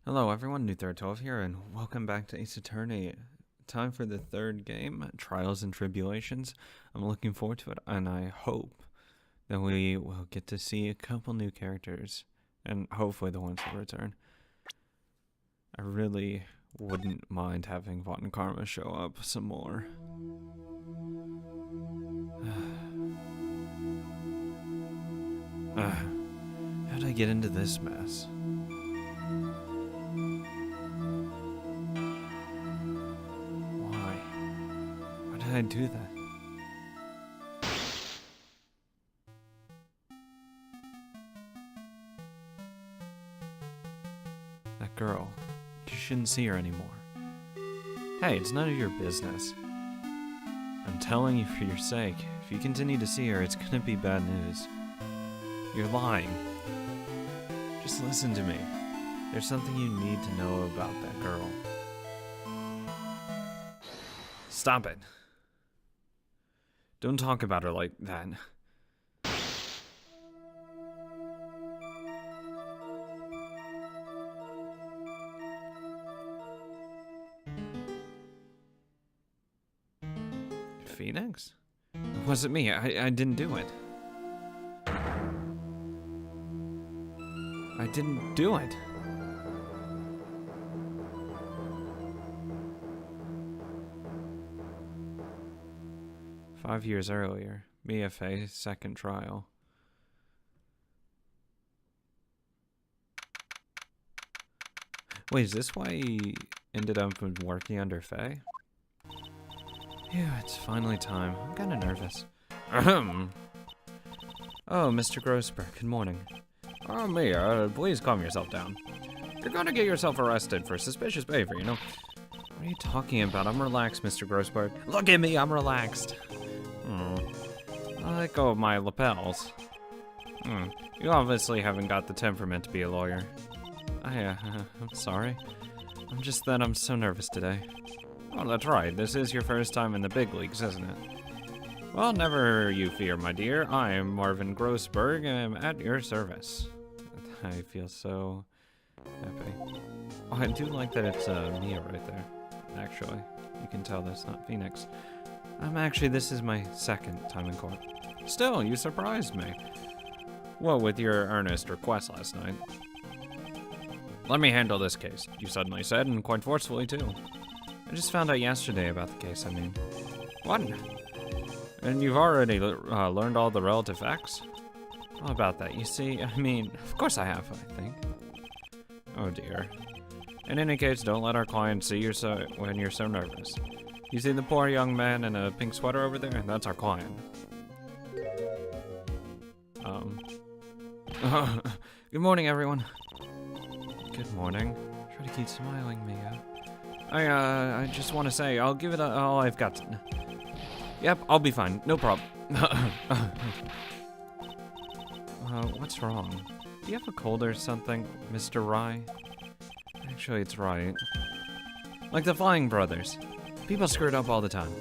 Hello everyone, New12 here, and welcome back to Ace Attorney. Time for the third game, Trials and Tribulations. I'm looking forward to it, and I hope that we will get to see a couple new characters, and hopefully the ones that return. I really wouldn't mind having Vaughn and Karma show up some more. How did I get into this mess? Why did I do that? That girl. You shouldn't see her anymore. Hey, it's none of your business. I'm telling you for your sake. If you continue to see her, it's gonna be bad news. You're lying. Just listen to me. There's something you need to know about that girl. Stop it. Don't talk about her like that. Phoenix? It wasn't me. I didn't do it. I didn't do it. "5 years earlier, Mia Fey's second trial. Wait, is this why he ended up working under Fey? Phew, it's finally time. I'm kinda nervous. Ahem. Oh, Mr. Grossberg, good morning. Oh, Mia, please calm yourself down. You're gonna get yourself arrested for suspicious behavior, you know? What are you talking about? I'm relaxed, Mr. Grossberg. Look at me, I'm relaxed. I let go of my lapels. You obviously haven't got the temperament to be a lawyer. I'm sorry. I'm so nervous today. Oh, that's right. This is your first time in the big leagues, isn't it? Well, never you fear, my dear. I am Marvin Grossberg, and I'm at your service. I feel so happy. Oh, I do like that it's Mia right there. Actually, you can tell that's not Phoenix. This is my second time in court. Still, you surprised me. What with your earnest request last night? Let me handle this case, you suddenly said, and quite forcefully, too. I just found out yesterday about the case, What? And you've already learned all the relative facts? All about that, you see, of course I have, I think. Oh dear. In any case, don't let our client see you when you're so nervous. You see the poor young man in a pink sweater over there? That's our client. Good morning, everyone. Good morning. Try to keep smiling, Mia. I just want to say, I'll give it all I've got. Yep, I'll be fine. No problem. What's wrong? Do you have a cold or something, Mr. Rye? Actually, it's right. Like the Flying Brothers. People screwed up all the time.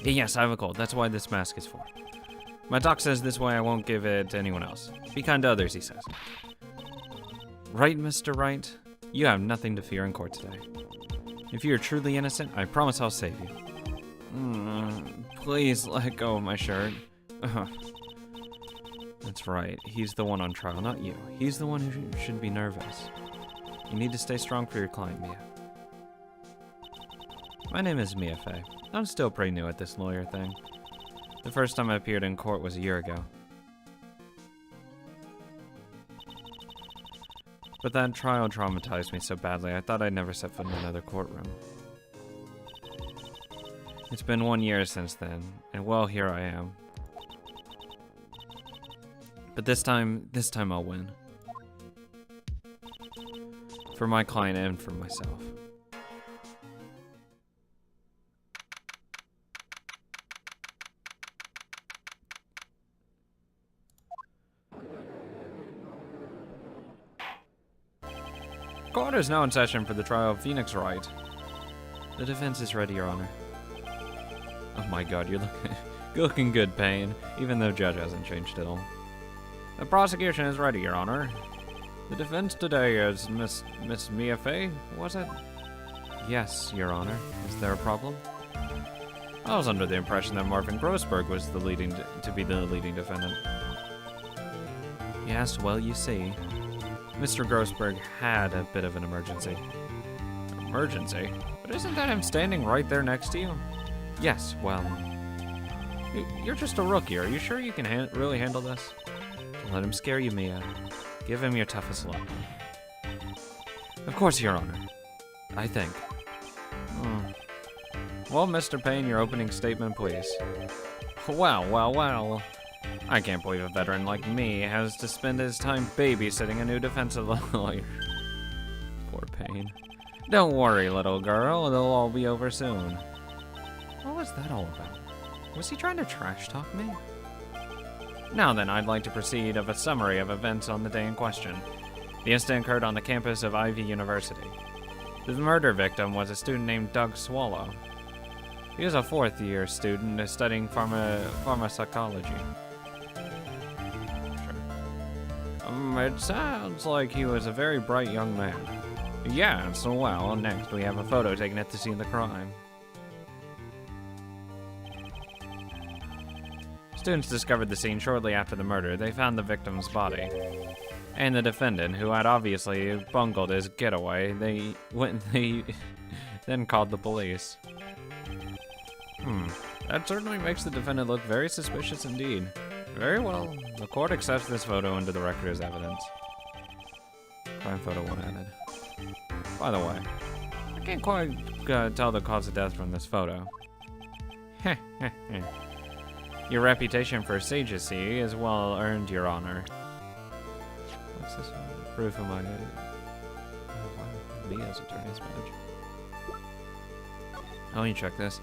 Yes, I have a cold. That's why this mask is for. My doc says this way I won't give it to anyone else. Be kind to others, he says. Right, Mr. Wright? You have nothing to fear in court today. If you're truly innocent, I promise I'll save you. Please let go of my shirt. That's right. He's the one on trial, not you. He's the one who should be nervous. You need to stay strong for your client, Mia. My name is Mia Fey. I'm still pretty new at this lawyer thing. The first time I appeared in court was a year ago. But that trial traumatized me so badly, I thought I'd never set foot in another courtroom. It's been 1 year since then, and well, here I am. But this time I'll win. For my client and for myself. Court is now in session for the trial of Phoenix Wright. The defense is ready, Your Honor. Oh my god, you're looking good, Payne, even though judge hasn't changed at all. The prosecution is ready, Your Honor. The defense today is Miss Mia Fey, was it? Yes, Your Honor. Is there a problem? I was under the impression that Marvin Grossberg was to be the leading defendant. Yes, well, you see, Mr. Grossberg had a bit of an emergency. Emergency? But isn't that him standing right there next to you? Yes, well, you're just a rookie. Are you sure you can really handle this? Don't let him scare you, Mia. Give him your toughest luck. Of course, Your Honor. I think. Well, Mr. Payne, your opening statement, please. Well. I can't believe a veteran like me has to spend his time babysitting a new defensive lawyer. Poor Payne. Don't worry, little girl. It'll all be over soon. What was that all about? Was he trying to trash talk me? Now then, I'd like to proceed of a summary of events on the day in question. The incident occurred on the campus of Ivy University. The murder victim was a student named Doug Swallow. He was a fourth-year student studying pharmacology. Sure. It sounds like he was a very bright young man. Yeah, so well, next we have a photo taken at the scene of the crime. Students discovered the scene shortly after the murder. They found the victim's body. And the defendant, who had obviously bungled his getaway, they then called the police. That certainly makes the defendant look very suspicious indeed. Very well. The court accepts this photo into the record as evidence. Crime photo 1 added. By the way, I can't quite tell the cause of death from this photo. Your reputation for sagecy is well earned, Your Honor. What's this one? Proof of my Mia's attorney's badge. Let me check this.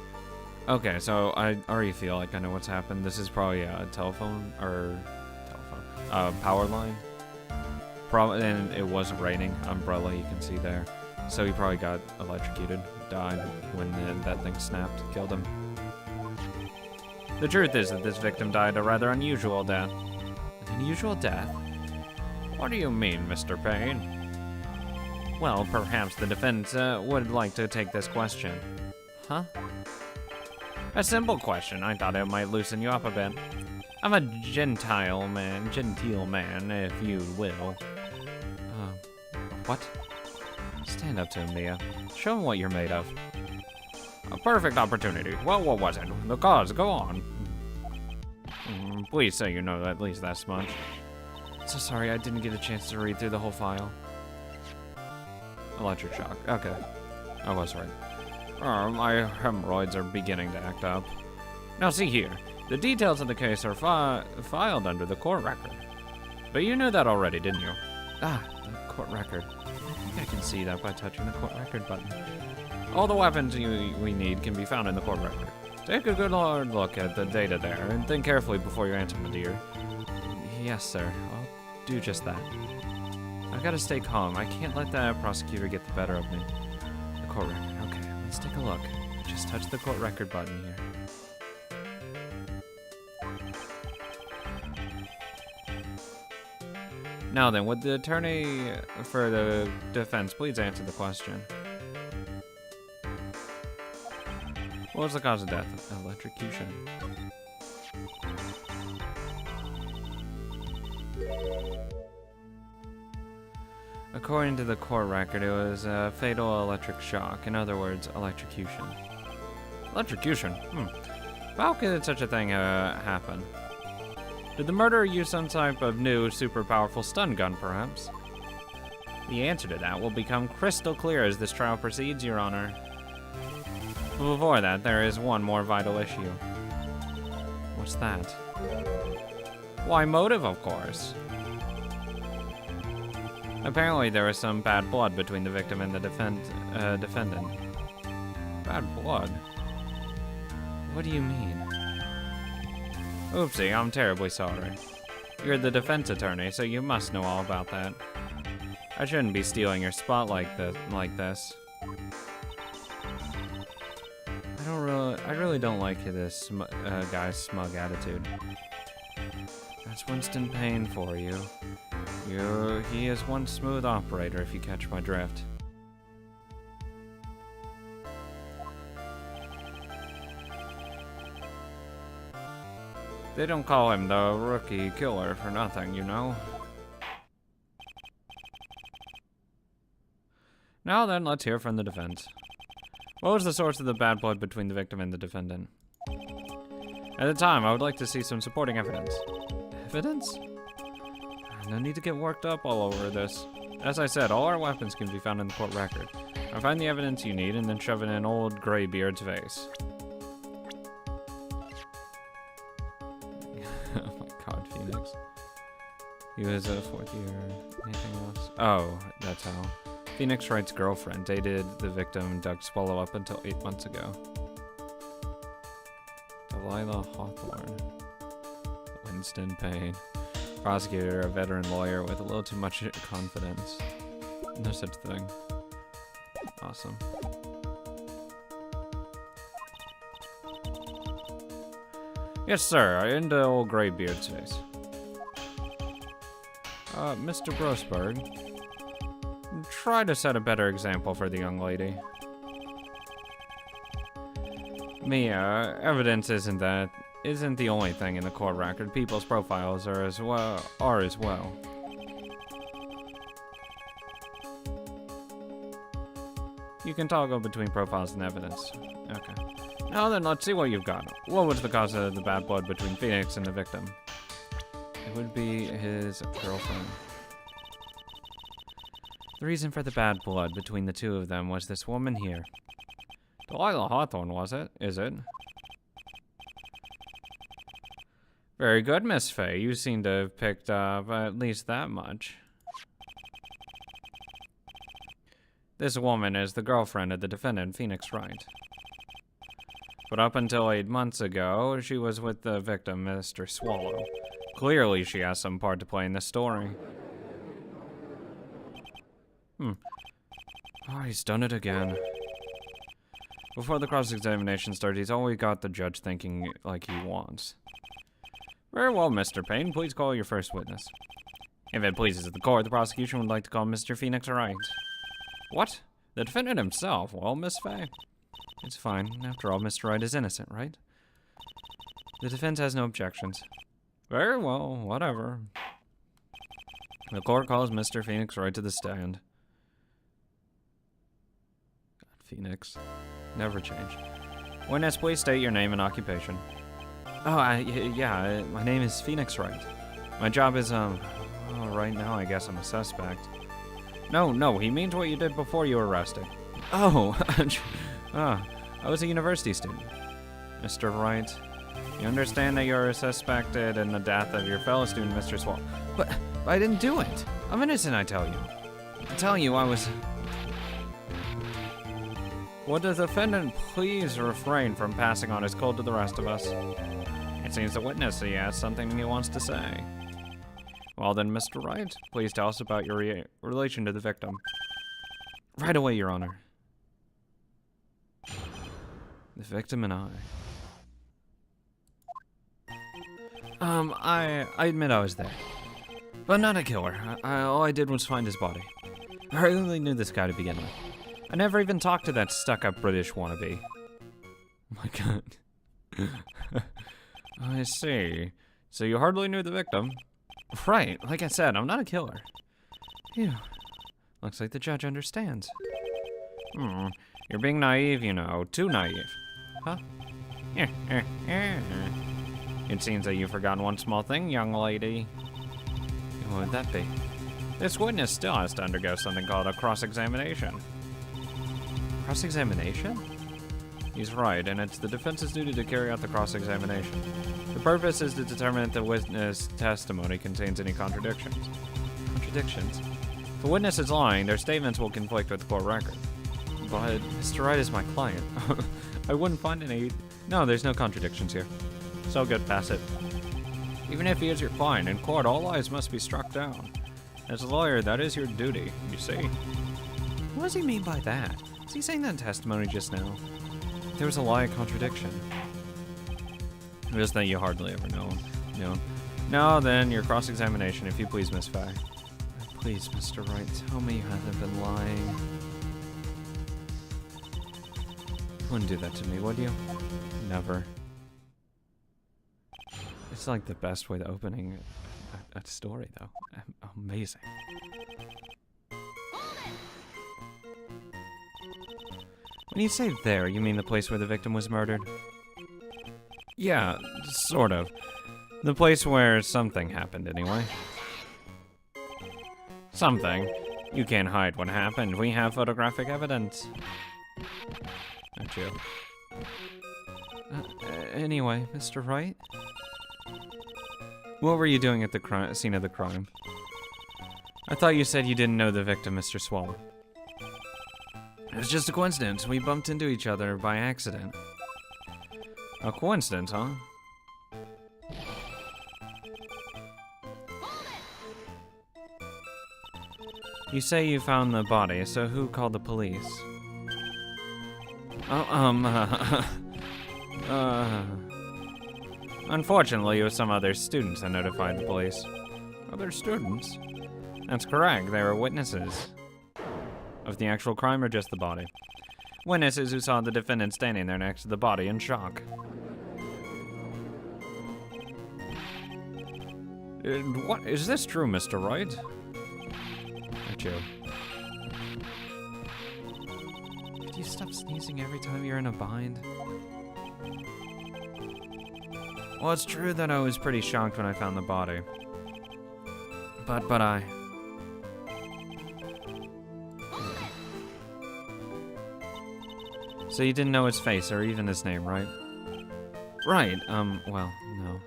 Okay, so I already feel like I know what's happened. This is probably a power line. And it wasn't raining. Umbrella, you can see there. So he probably got electrocuted, died when that thing snapped, killed him. The truth is that this victim died a rather unusual death. An unusual death? What do you mean, Mr. Payne? Well, perhaps the defense would like to take this question. Huh? A simple question. I thought it might loosen you up a bit. I'm a genteel man, if you will. What? Stand up to him, Mia. Show him what you're made of. A perfect opportunity. Well, what was it? The cause, go on. Please say you know at least that much. So sorry, I didn't get a chance to read through the whole file. Electric shock. Okay. I was right. My hemorrhoids are beginning to act up. Now see here. The details of the case are filed under the court record. But you knew that already, didn't you? Ah, the court record. I think I can see that by touching the court record button. All the weapons we need can be found in the court record. Take a good hard look at the data there, and think carefully before you answer, my dear. Yes, sir. I'll do just that. I've got to stay calm. I can't let that prosecutor get the better of me. The court record. Okay, let's take a look. Just touch the court record button here. Now then, would the attorney for the defense please answer the question? What was the cause of death? Electrocution. According to the court record, it was a fatal electric shock. In other words, electrocution. Electrocution? How could such a thing happen? Did the murderer use some type of new, super powerful stun gun, perhaps? The answer to that will become crystal clear as this trial proceeds, Your Honor. Before that, there is one more vital issue. What's that? Why, motive, of course. Apparently, there was some bad blood between the victim and the defendant. Bad blood? What do you mean? Oopsie, I'm terribly sorry. You're the defense attorney, so you must know all about that. I shouldn't be stealing your spot like this. I really don't like this guy's smug attitude. That's Winston Payne for you. He is one smooth operator, if you catch my drift. They don't call him the rookie killer for nothing, you know? Now then, let's hear from the defense. What was the source of the bad blood between the victim and the defendant? At the time, I would like to see some supporting evidence. Evidence? No need to get worked up all over this. As I said, all our weapons can be found in the court record. I'll find the evidence you need and then shove it in old Graybeard's face. Oh my god, Phoenix. He was a 4th year. Anything else? Oh, that's how. Phoenix Wright's girlfriend dated the victim Doug Swallow up until 8 months ago. Delilah Hawthorne. Winston Payne. Prosecutor, a veteran lawyer with a little too much confidence. No such thing. Awesome. Yes, sir. Into old Graybeard's face. Mr. Grossberg, try to set a better example for the young lady. Mia, evidence isn't the only thing in the court record. People's profiles are as well. You can toggle between profiles and evidence. Okay. Now then, let's see what you've got. What was the cause of the bad blood between Phoenix and the victim? It would be his girlfriend. The reason for the bad blood between the two of them was this woman here. Delilah Hawthorne, was it? Is it? Very good, Miss Fay. You seem to have picked up at least that much. This woman is the girlfriend of the defendant, Phoenix Wright. But up until 8 months ago, she was with the victim, Mr. Swallow. Clearly, she has some part to play in this story. Oh, he's done it again. Before the cross-examination starts, he's always got the judge thinking like he wants. Very well, Mr. Payne. Please call your first witness. If it pleases the court, the prosecution would like to call Mr. Phoenix Wright. What? The defendant himself? Well, Miss Fay. It's fine. After all, Mr. Wright is innocent, right? The defense has no objections. Very well, whatever. The court calls Mr. Phoenix Wright to the stand. God, Phoenix. Never change. Witness, please state your name and occupation. Oh, yeah, my name is Phoenix Wright. My job is, well, right now I guess I'm a suspect. No, he means what you did before you were arrested. Oh, I was a university student. Mr. Wright, you understand that you're suspected in the death of your fellow student, Mr. Swallow. But I didn't do it. I'm innocent, I tell you. I tell you, I was... Would the defendant please refrain from passing on his code to the rest of us? It seems the witness, he has something he wants to say. Well then, Mr. Wright, please tell us about your relation to the victim. Right away, Your Honor. The victim and I admit I was there. But not a killer. All I did was find his body. I only knew this guy to begin with. I never even talked to that stuck-up British wannabe. Oh my god. I see. So you hardly knew the victim? Right, like I said, I'm not a killer. Phew. Looks like the judge understands. You're being naive, you know. Too naive. Huh? It seems that you've forgotten one small thing, young lady. What would that be? This witness still has to undergo something called a cross-examination. Cross-examination? He's right, and it's the defense's duty to carry out the cross-examination. The purpose is to determine if the witness testimony contains any contradictions. Contradictions? If a witness is lying, their statements will conflict with the court record. But Mr. Wright is my client. I wouldn't find any... No, there's no contradictions here. So good, pass it. Even if he is your client, in court, all lies must be struck down. As a lawyer, that is your duty, you see. What does he mean by that? Is he saying that in testimony just now? There was a lie, a contradiction. Just that you hardly ever know. No, then your cross-examination, if you please, Miss Fay. Please, Mr. Wright, tell me you haven't been lying. You wouldn't do that to me, would you? Never. It's like the best way to opening a story, though. Amazing. When you say there, you mean the place where the victim was murdered? Yeah, sort of. The place where something happened, anyway. Something? You can't hide what happened. We have photographic evidence. Not you. Anyway, Mr. Wright? What were you doing at the scene of the crime? I thought you said you didn't know the victim, Mr. Swallow. It was just a coincidence. We bumped into each other by accident. A coincidence, huh? You say you found the body, so who called the police? Unfortunately, it was some other students that notified the police. Other students? That's correct, they were witnesses. Of the actual crime or just the body? Witnesses who saw the defendant standing there next to the body in shock. What? Is this true, Mr. Wright? Not you. Could you stop sneezing every time you're in a bind? Well, it's true that I was pretty shocked when I found the body. But I... So you didn't know his face or even his name, right? Right, well, no.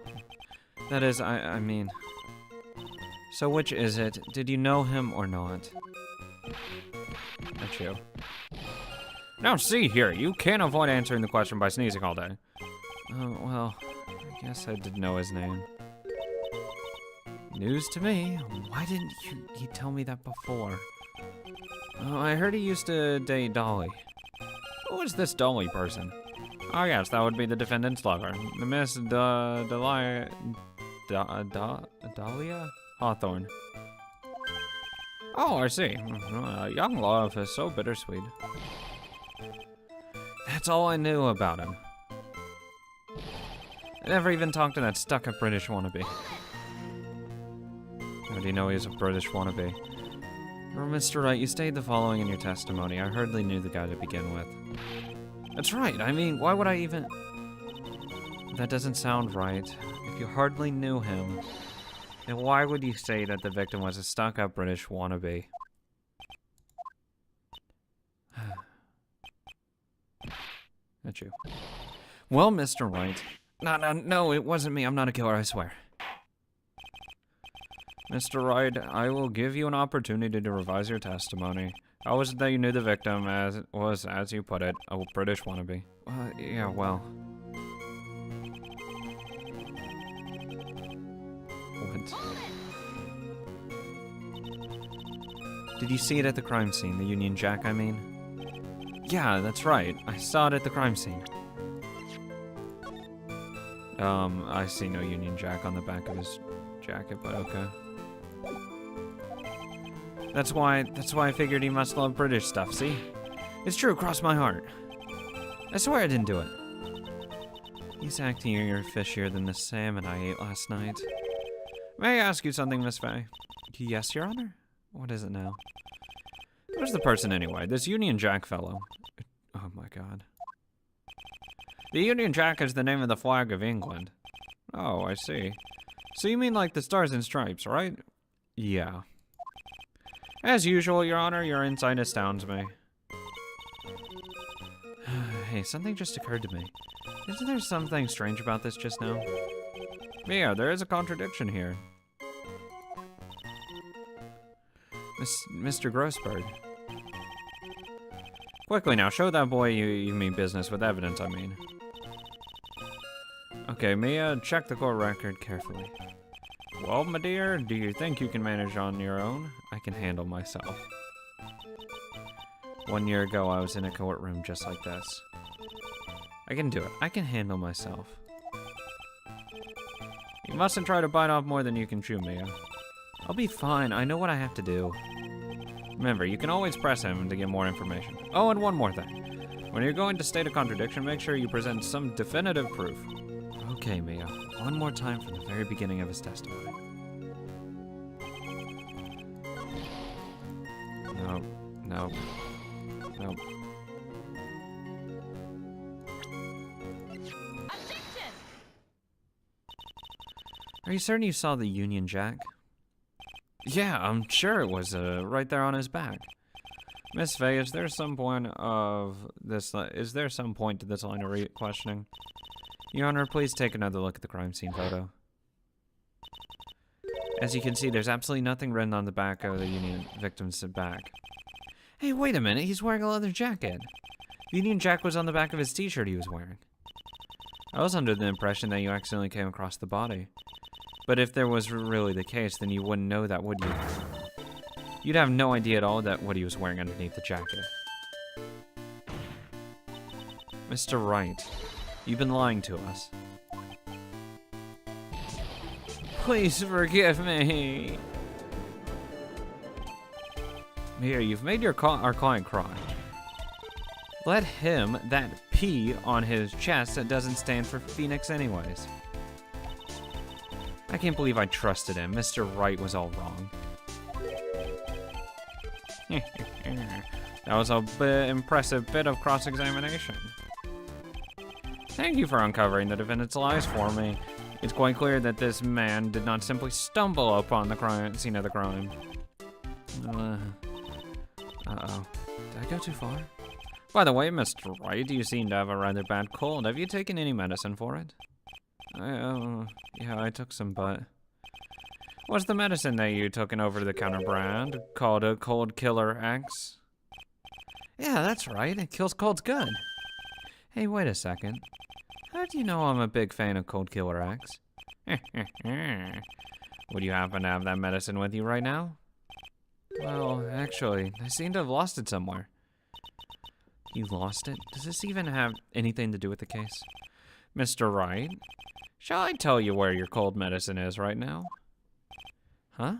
That is, I mean... So which is it? Did you know him or not? Not you. Now see here, you can't avoid answering the question by sneezing all day. Oh, well, I guess I did know his name. News to me. Why didn't you tell me that before? Oh, I heard he used to date Dolly. Who is this Dolly person? Oh yes, that would be the defendant's lover, the Miss Dahlia Hawthorne. Oh, I see. Young love is so bittersweet. That's all I knew about him. I never even talked to that stuck-up British wannabe. How do you know he was a British wannabe? Or Mr. Wright, you stated the following in your testimony. I hardly knew the guy to begin with. That's right. I mean, why would I even... That doesn't sound right. If you hardly knew him, then why would you say that the victim was a stuck-up British wannabe? Not you. Well, Mr. Wright. No, it wasn't me. I'm not a killer, I swear. Mr. Wright, I will give you an opportunity to revise your testimony. How was it that you knew the victim as you put it, a British wannabe? Yeah, well. What? Did you see it at the crime scene, the Union Jack, I mean? Yeah, that's right. I saw it at the crime scene. I see no Union Jack on the back of his jacket, but okay. That's why I figured he must love British stuff, see? It's true, cross my heart. I swear I didn't do it. He's acting fishier than the salmon I ate last night. May I ask you something, Miss Fay? Yes, Your Honor? What is it now? Who's the person anyway? This Union Jack fellow. Oh my god. The Union Jack is the name of the flag of England. Oh, I see. So you mean like the Stars and Stripes, right? Yeah. As usual, Your Honor, your insight astounds me. Hey, something just occurred to me. Isn't there something strange about this just now? Yeah, there is a contradiction here. Mr. Grossbird. Quickly now, show that boy you mean business with evidence, I mean. Okay, Mia, check the court record carefully. Well, my dear, do you think you can manage on your own? I can handle myself. 1 year ago, I was in a courtroom just like this. I can do it. I can handle myself. You mustn't try to bite off more than you can chew, Mia. I'll be fine. I know what I have to do. Remember, you can always press him to get more information. Oh, and one more thing. When you're going to state a contradiction, make sure you present some definitive proof. Okay, Mia. One more time from the very beginning of his testimony. No. No. No. Are you certain you saw the Union Jack? Yeah, I'm sure it was right there on his back. Miss Faye, is there some point to this line of questioning? Your Honor, please take another look at the crime scene photo. As you can see, there's absolutely nothing written on the back of the Union victim's back. Hey, wait a minute, he's wearing a leather jacket. The Union Jack was on the back of his t-shirt he was wearing. I was under the impression that you accidentally came across the body. But if there was really the case, then you wouldn't know that, would you? You'd have no idea at all that what he was wearing underneath the jacket. Mr. Wright, you've been lying to us. Please forgive me. Here, you've made our client cry. Let him, that P on his chest that doesn't stand for Phoenix anyways. I can't believe I trusted him. Mr. Wright was all wrong. That was a impressive bit of cross-examination. Thank you for uncovering the defendant's lies for me. It's quite clear that this man did not simply stumble upon the scene of the crime. Uh-oh. Did I go too far? By the way, Mr. Wright, you seem to have a rather bad cold. Have you taken any medicine for it? Yeah, I took some, but... What's the medicine that you took an over-the-counter brand called a Cold Killer X? Yeah, that's right. It kills colds good. Hey, wait a second. How do you know I'm a big fan of Cold Killer X? Would you happen to have that medicine with you right now? Well, actually, I seem to have lost it somewhere. You lost it? Does this even have anything to do with the case? Mr. Wright, shall I tell you where your cold medicine is right now? Huh?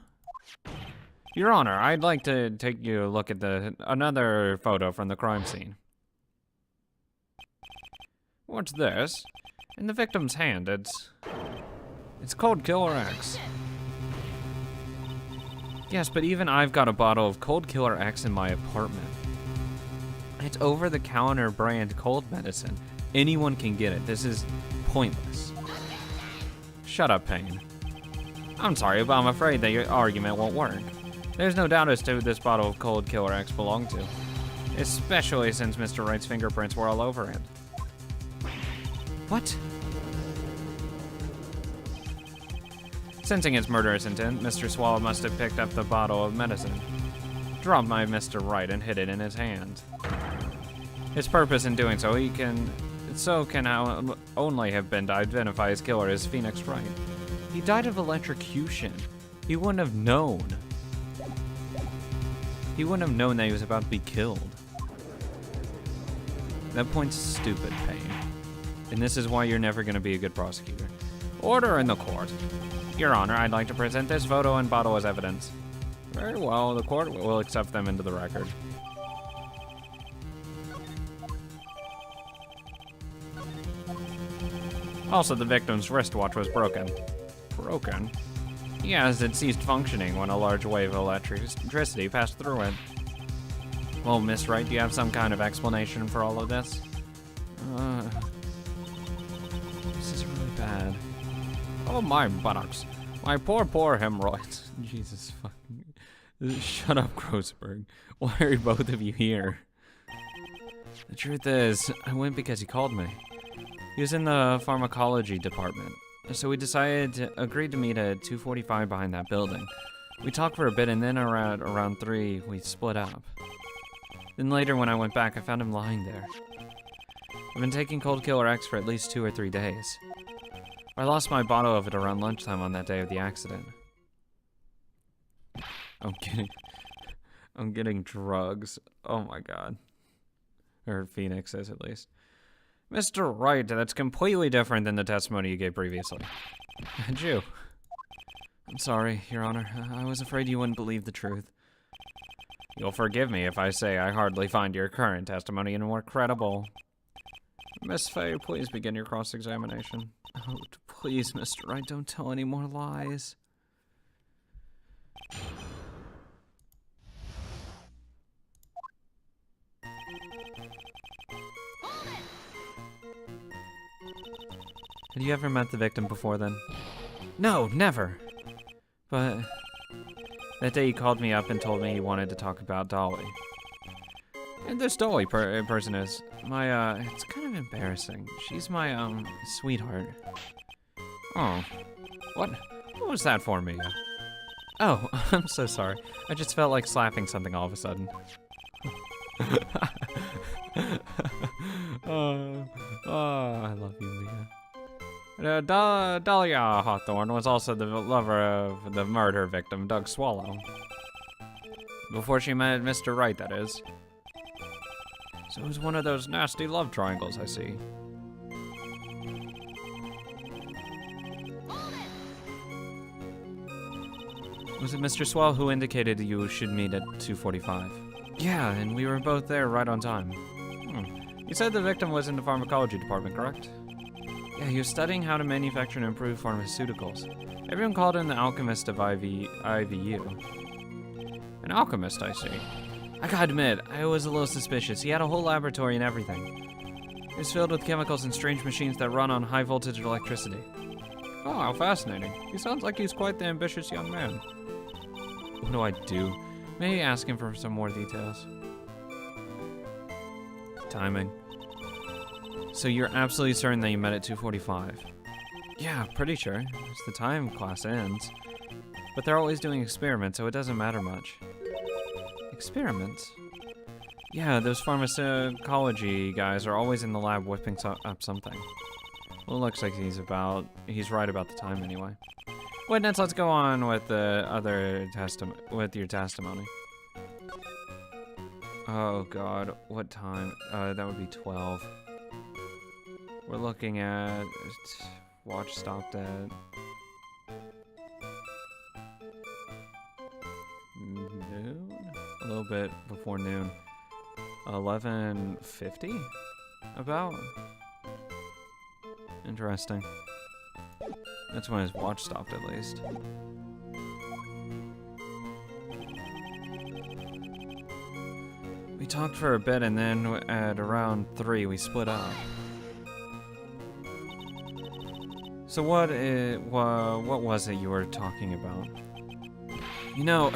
Your Honor, I'd like to take you a look at another photo from the crime scene. What's this? In the victim's hand, it's Cold Killer X. Yes, but even I've got a bottle of Cold Killer X in my apartment. It's over-the-counter brand cold medicine. Anyone can get it. This is pointless. Shut up, Payne. I'm sorry, but I'm afraid that your argument won't work. There's no doubt as to who this bottle of Cold Killer X belonged to. Especially since Mr. Wright's fingerprints were all over it. What? Sensing its murderous intent, Mr. Swallow must have picked up the bottle of medicine, dropped my Mr. Wright, and hid it in his hand. His purpose in doing so can only have been to identify his killer as Phoenix Wright. He died of electrocution. He wouldn't have known. He wouldn't have known that he was about to be killed. That point's stupid, Payne. And this is why you're never going to be a good prosecutor. Order in the court. Your Honor, I'd like to present this photo and bottle as evidence. Very well, the court will accept them into the record. Also, the victim's wristwatch was broken. Broken? Yes, it ceased functioning when a large wave of electricity passed through it. Well, Miss Wright, do you have some kind of explanation for all of this? This is really bad. Oh, my buttocks. My poor hemorrhoids. Jesus fucking... Shut up, Grossberg. Why are both of you here? The truth is, I went because he called me. He was in the pharmacology department. So we agreed to meet at 2:45 behind that building. We talked for a bit, and then around 3, we split up. Then later, when I went back, I found him lying there. I've been taking Cold Killer X for at least 2 or 3 days. I lost my bottle of it around lunchtime on that day of the accident. I'm getting drugs. Oh my god. Or Phoenix is, at least. Mr. Wright, that's completely different than the testimony you gave previously. And you? I'm sorry, Your Honor. I was afraid you wouldn't believe the truth. You'll forgive me if I say I hardly find your current testimony any more credible. Miss Fay, please begin your cross-examination. Oh, please, Mr. Wright, don't tell any more lies. Had you ever met the victim before then? No, never. But that day he called me up and told me he wanted to talk about Dolly. And this Dolly person is my, it's kind of embarrassing. She's my, sweetheart. Oh. What was that for, Mia? Oh, I'm so sorry. I just felt like slapping something all of a sudden. I love you, Mia. Dahlia Hawthorne was also the lover of the murder victim, Doug Swallow. Before she met Mr. Wright, that is. So it was one of those nasty love triangles, I see. Was it Mr. Swell who indicated you should meet at 2:45? Yeah, and we were both there right on time. You said the victim was in the pharmacology department, correct? Yeah, he was studying how to manufacture and improve pharmaceuticals. Everyone called him the alchemist of IVU. An alchemist, I see. I gotta admit, I was a little suspicious. He had a whole laboratory and everything. It was filled with chemicals and strange machines that run on high voltage electricity. Oh, how fascinating. He sounds like he's quite the ambitious young man. What do I do? Maybe ask him for some more details. Timing. So you're absolutely certain that you met at 2:45? Yeah, pretty sure. It's the time class ends. But they're always doing experiments, so it doesn't matter much. Experiments? Yeah, those pharmacology guys are always in the lab whipping up something. Well, it looks like he's right about the time anyway. Witness, let's go on with the other your testimony. Oh god, what time? That would be 12. We're looking at watch stopped at noon? A little bit before noon. 11:50? About? Interesting. That's when his watch stopped, at least. We talked for a bit, and then at around 3, we split up. So what was it you were talking about? You know,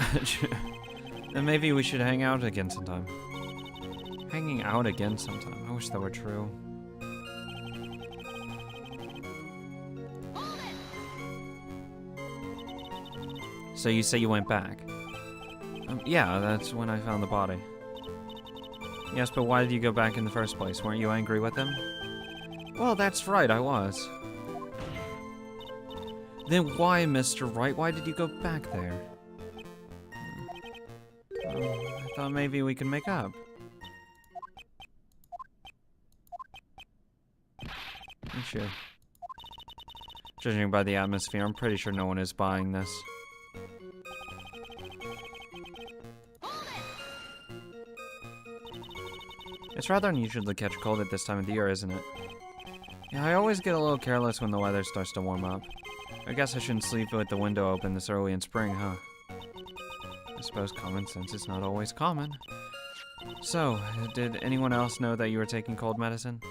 then maybe we should hang out again sometime. Hanging out again sometime. I wish that were true. So you say you went back? Yeah, that's when I found the body. Yes, but why did you go back in the first place? Weren't you angry with him? Well, that's right, I was. Then why, Mr. Wright? Why did you go back there? I thought maybe we could make up. Sure. Judging by the atmosphere, I'm pretty sure no one is buying this. It's rather unusual to catch a cold at this time of the year, isn't it? Yeah, I always get a little careless when the weather starts to warm up. I guess I shouldn't sleep with the window open this early in spring, huh? I suppose common sense is not always common. So, did anyone else know that you were taking cold medicine?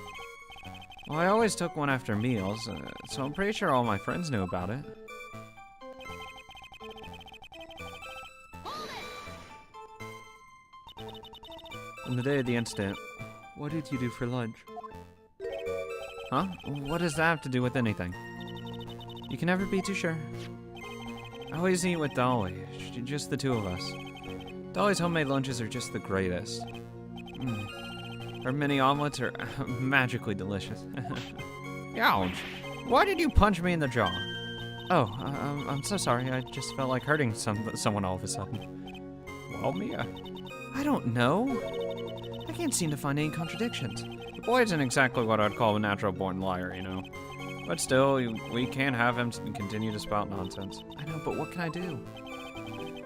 Well, I always took one after meals, so I'm pretty sure all my friends knew about it. On the day of the incident, what did you do for lunch? Huh? What does that have to do with anything? You can never be too sure. I always eat with Dolly, just the two of us. Dolly's homemade lunches are just the greatest. Her mini omelets are magically delicious. Ouch! Why did you punch me in the jaw? Oh, I'm so sorry. I just felt like hurting someone all of a sudden. Well, Mia. I don't know. I can't seem to find any contradictions. The boy isn't exactly what I'd call a natural-born liar, you know. But still, we can't have him continue to spout nonsense. I know, but what can I do?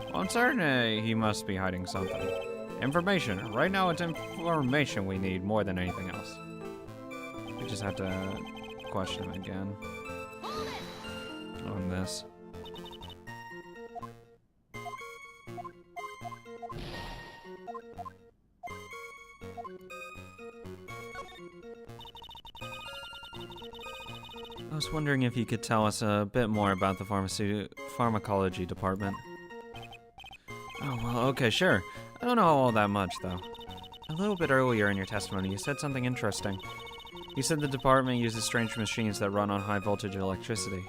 Well, I'm certain he must be hiding something. Information. Right now, it's information we need more than anything else. We just have to question him again on this. I was wondering if you could tell us a bit more about the pharmacology department. Oh, well, okay, sure. I don't know all that much, though. A little bit earlier in your testimony, you said something interesting. You said the department uses strange machines that run on high-voltage electricity.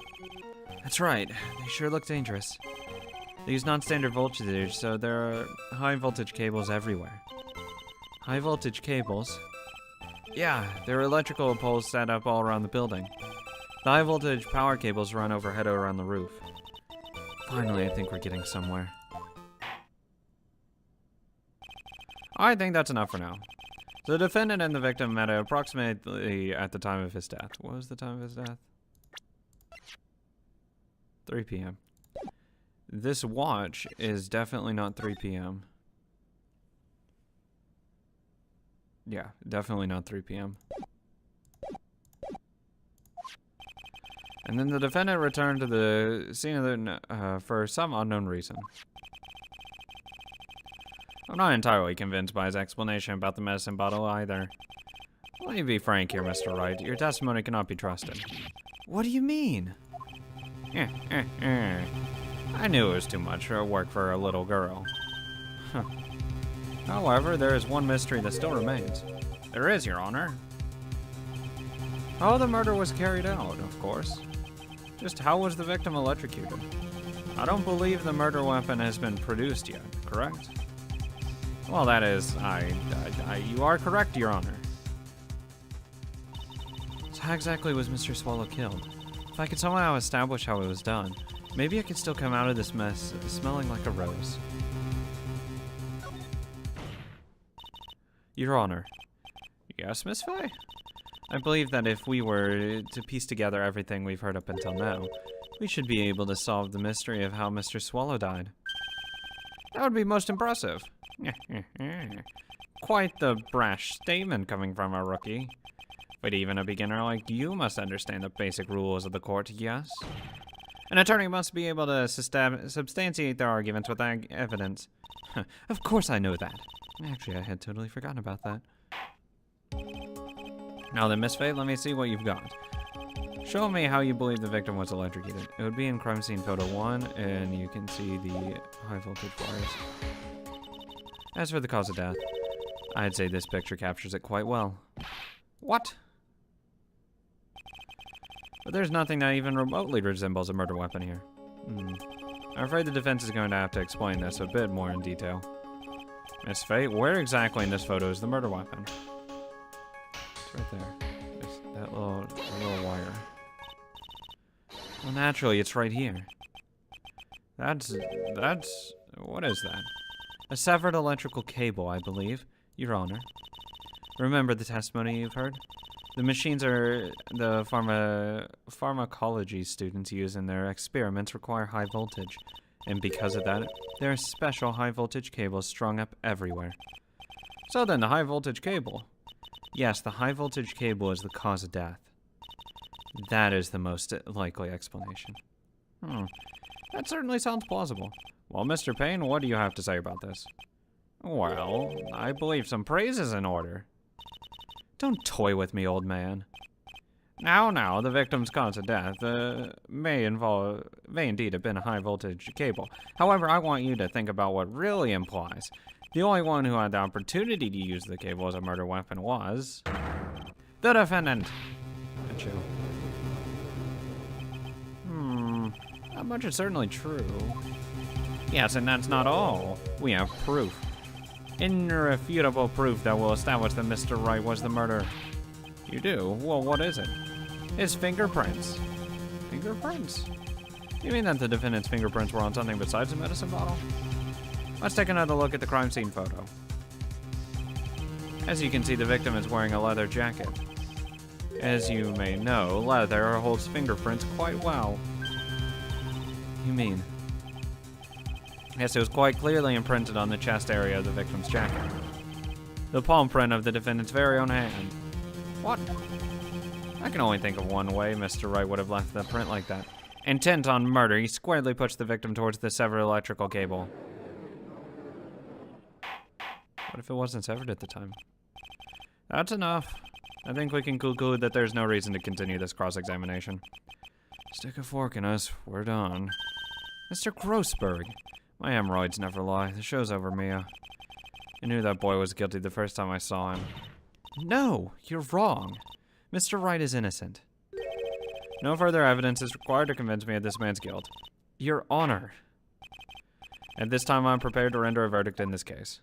That's right. They sure look dangerous. They use non-standard voltage, so there are high-voltage cables everywhere. High-voltage cables? Yeah, there are electrical poles set up all around the building. The high-voltage power cables run overhead around the roof. Finally, I think we're getting somewhere. I think that's enough for now. The defendant and the victim met approximately at the time of his death. What was the time of his death? 3 p.m. This watch is definitely not 3 p.m. Yeah, definitely not 3 p.m. And then the defendant returned to the scene of the, for some unknown reason. I'm not entirely convinced by his explanation about the medicine bottle either. Let me be frank here, Mr. Wright. Your testimony cannot be trusted. What do you mean? I knew it was too much work for a little girl. Huh. However, there is one mystery that still remains. There is, Your Honor. How the murder was carried out, of course. Just how was the victim electrocuted? I don't believe the murder weapon has been produced yet, correct? Well, that is, you are correct, Your Honor. So how exactly was Mr. Swallow killed? If I could somehow establish how it was done, maybe I could still come out of this mess smelling like a rose. Your Honor. Yes, Miss Fay? I believe that if we were to piece together everything we've heard up until now, we should be able to solve the mystery of how Mr. Swallow died. That would be most impressive. Quite the brash statement coming from a rookie. But even a beginner like you must understand the basic rules of the court, yes? An attorney must be able to substantiate their arguments with evidence. Of course I know that. Actually, I had totally forgotten about that. Now then, Miss Faye, let me see what you've got. Show me how you believe the victim was electrocuted. It would be in crime scene photo 1, and you can see the high voltage wires. As for the cause of death, I'd say this picture captures it quite well. What? But there's nothing that even remotely resembles a murder weapon here. I'm afraid the defense is going to have to explain this a bit more in detail. Miss Faye, where exactly in this photo is the murder weapon? It's right there. There's that little wire. Well, naturally, it's right here. That's, what is that? A severed electrical cable, I believe, Your Honor. Remember the testimony you've heard? The machines the pharmacology students use in their experiments require high voltage. And because of that, there are special high voltage cables strung up everywhere. So then, the high voltage cable. Yes, the high voltage cable is the cause of death. That is the most likely explanation. That certainly sounds plausible. Well, Mr. Payne, what do you have to say about this? Well, I believe some praise is in order. Don't toy with me, old man. Now, the victim's cause of death may indeed have been a high-voltage cable. However, I want you to think about what really implies. The only one who had the opportunity to use the cable as a murder weapon was the defendant. Chill. That much is certainly true. Yes, and that's not all. We have proof. Irrefutable proof that will establish that Mr. Wright was the murderer. You do? Well, what is it? His fingerprints. Fingerprints? You mean that the defendant's fingerprints were on something besides a medicine bottle? Let's take another look at the crime scene photo. As you can see, the victim is wearing a leather jacket. As you may know, leather holds fingerprints quite well. You mean? Yes, it was quite clearly imprinted on the chest area of the victim's jacket. The palm print of the defendant's very own hand. What? I can only think of one way Mr. Wright would have left the print like that. Intent on murder, he squarely pushed the victim towards the severed electrical cable. What if it wasn't severed at the time? That's enough. I think we can conclude that there's no reason to continue this cross-examination. Stick a fork in us, we're done. Mr. Grossberg, my hemorrhoids never lie. The show's over, Mia. I knew that boy was guilty the first time I saw him. No, you're wrong. Mr. Wright is innocent. No further evidence is required to convince me of this man's guilt. Your Honor. At this time, I'm prepared to render a verdict in this case.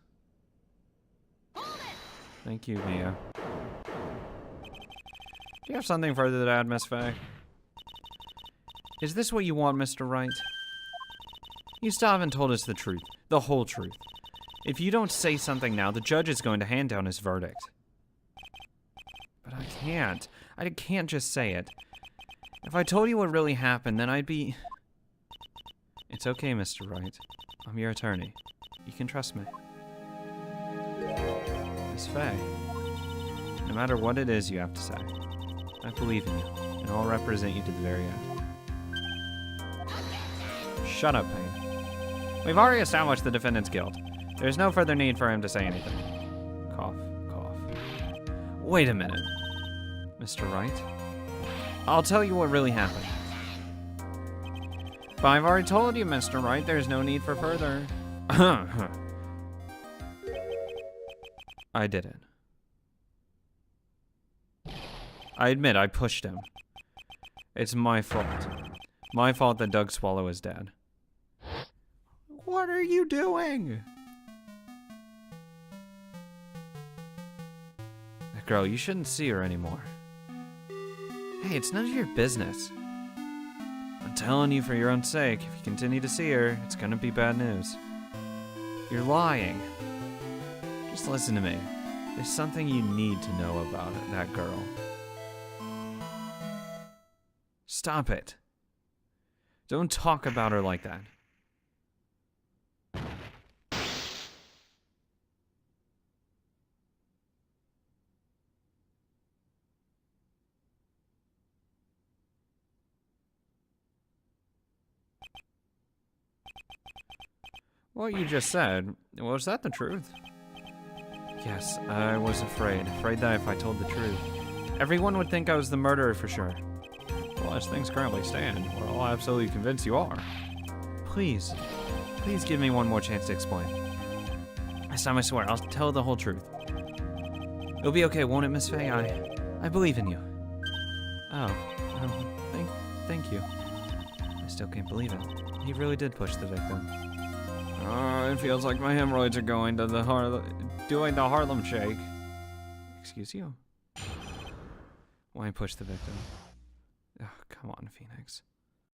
Thank you, Mia. Do you have something further to add, Miss Faye? Is this what you want, Mr. Wright? You still haven't told us the truth. The whole truth. If you don't say something now, the judge is going to hand down his verdict. But I can't. I can't just say it. If I told you what really happened, then I'd be... It's okay, Mr. Wright. I'm your attorney. You can trust me. Miss Faye, no matter what it is you have to say, I believe in you, and I'll represent you to the very end. Shut up, Payne. We've already established the defendant's guilt. There's no further need for him to say anything. Cough, cough. Wait a minute. Mr. Wright? I'll tell you what really happened. But I've already told you, Mr. Wright, there's no need for further. I didn't. I admit I pushed him. It's my fault. My fault that Doug Swallow is dead. What are you doing? That girl, you shouldn't see her anymore. Hey, it's none of your business. I'm telling you for your own sake, if you continue to see her, it's gonna be bad news. You're lying. Just listen to me. There's something you need to know about that girl. Stop it. Don't talk about her like that. What you just said, was that the truth? Yes, I was afraid that if I told the truth, everyone would think I was the murderer for sure. Well, as things currently stand, well, I'll absolutely convince you are. Please give me one more chance to explain. This time I swear, I'll tell the whole truth. It'll be okay, won't it, Miss Faye? I believe in you. Oh, thank you. I still can't believe it. He really did push the victim. Oh, it feels like my hemorrhoids are going to doing the Harlem Shake. Excuse you? Why push the victim? Oh, come on, Phoenix.